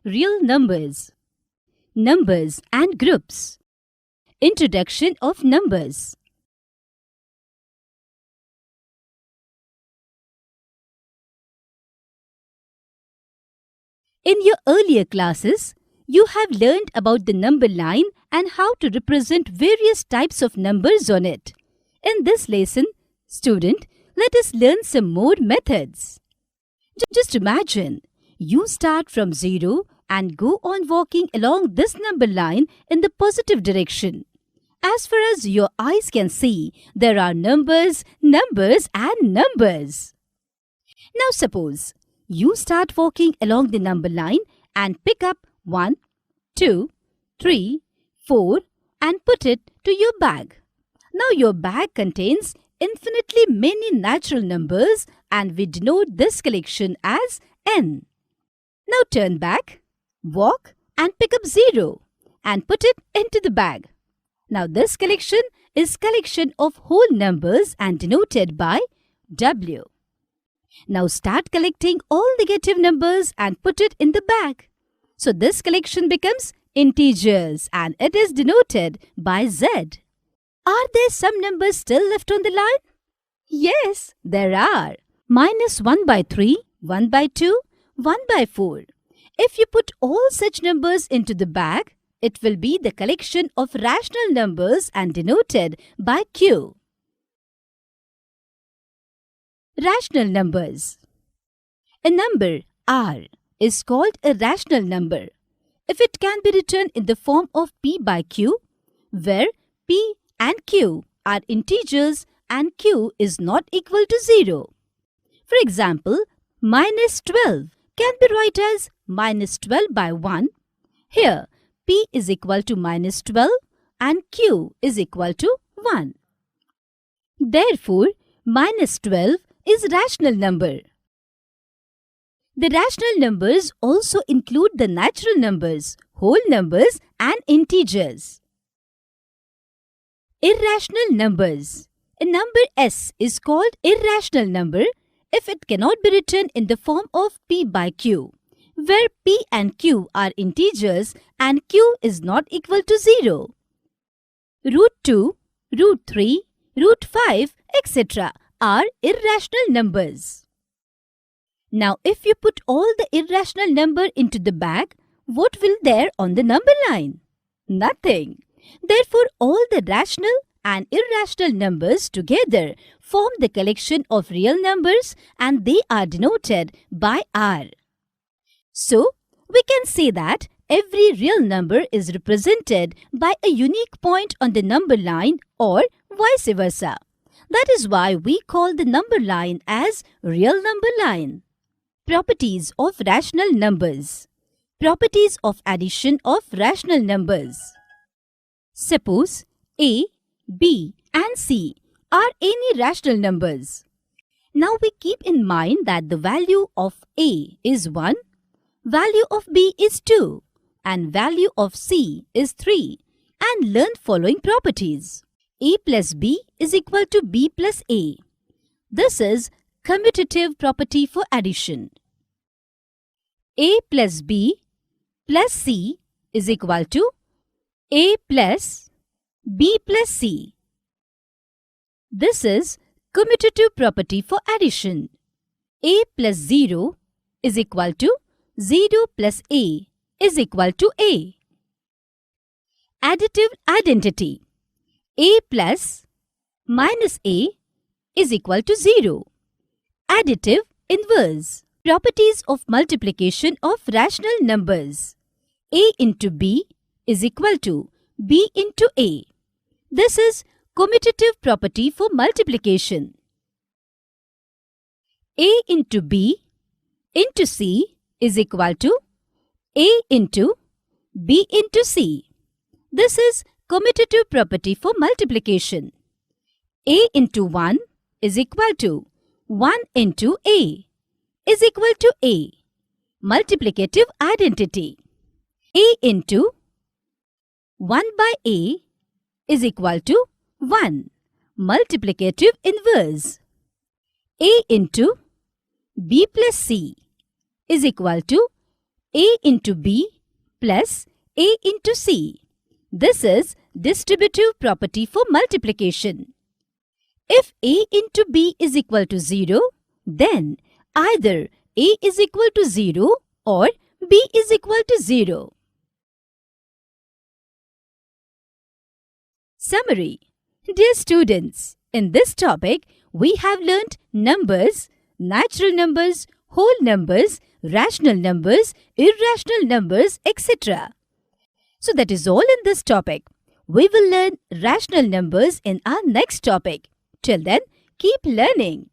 real numbers. Numbers and groups. Introduction of numbers. In your earlier classes, you have learned about the number line and how to represent various types of numbers on it. In this lesson, student, let us learn some more methods. Just imagine, you start from 0 and go on walking along this number line in the positive direction. As far as your eyes can see, there are numbers, numbers and numbers. Now suppose, you start walking along the number line and pick up 1, 2, 3, 4 and put it to your bag. Now your bag contains infinitely many natural numbers and we denote this collection as n. Now turn back, walk and pick up 0 and put it into the bag. Now this collection is collection of whole numbers and denoted by W. Now start collecting all negative numbers and put it in the bag. So this collection becomes integers and it is denoted by Z. Are there some numbers still left on the line? Yes, there are. -1/3, 1/2, 1/4. If you put all such numbers into the bag, it will be the collection of rational numbers and denoted by Q. Rational numbers. A number R is called a rational number if it can be written in the form of P by Q, where P and Q are integers and Q is not equal to 0. For example, -12 can be written as -12/1. Here, P is equal to -12 and Q is equal to 1. Therefore, -12 is rational number. The rational numbers also include the natural numbers, whole numbers and integers. Irrational numbers. A number S is called irrational number if it cannot be written in the form of P by Q, where P and Q are integers and Q is not equal to 0. √2, √3, √5, etc. are irrational numbers. Now, if you put all the irrational number into the bag, what will there on the number line? Nothing. Therefore, all the rational and irrational numbers together form the collection of real numbers and they are denoted by R. So, we can say that every real number is represented by a unique point on the number line or vice versa. That is why we call the number line as real number line. Properties of rational numbers. Properties of addition of rational numbers. Suppose A, B and C are any rational numbers. Now we keep in mind that the value of A is 1, value of B is 2 and value of C is 3 and learn following properties. A plus B is equal to B plus A. This is commutative property for addition. A plus B plus C is equal to A plus B plus C. This is commutative property for addition. A plus 0 is equal to 0 plus A is equal to A. Additive identity. A plus minus A is equal to 0. Additive inverse. Properties of multiplication of rational numbers. A into B is equal to B into A. This is commutative property for multiplication. A into B into C is equal to A into B into C. This is commutative property for multiplication. A into 1 is equal to 1 into A is equal to A. Multiplicative identity. A into 1 by A is equal to 1. Multiplicative inverse. A into B plus C is equal to A into B plus A into C. This is distributive property for multiplication. If A into B is equal to 0, then either A is equal to 0 or B is equal to 0. Summary. Dear students, in this topic, we have learnt numbers, natural numbers, whole numbers, rational numbers, irrational numbers, etc. So that is all in this topic. We will learn rational numbers in our next topic. Till then, keep learning.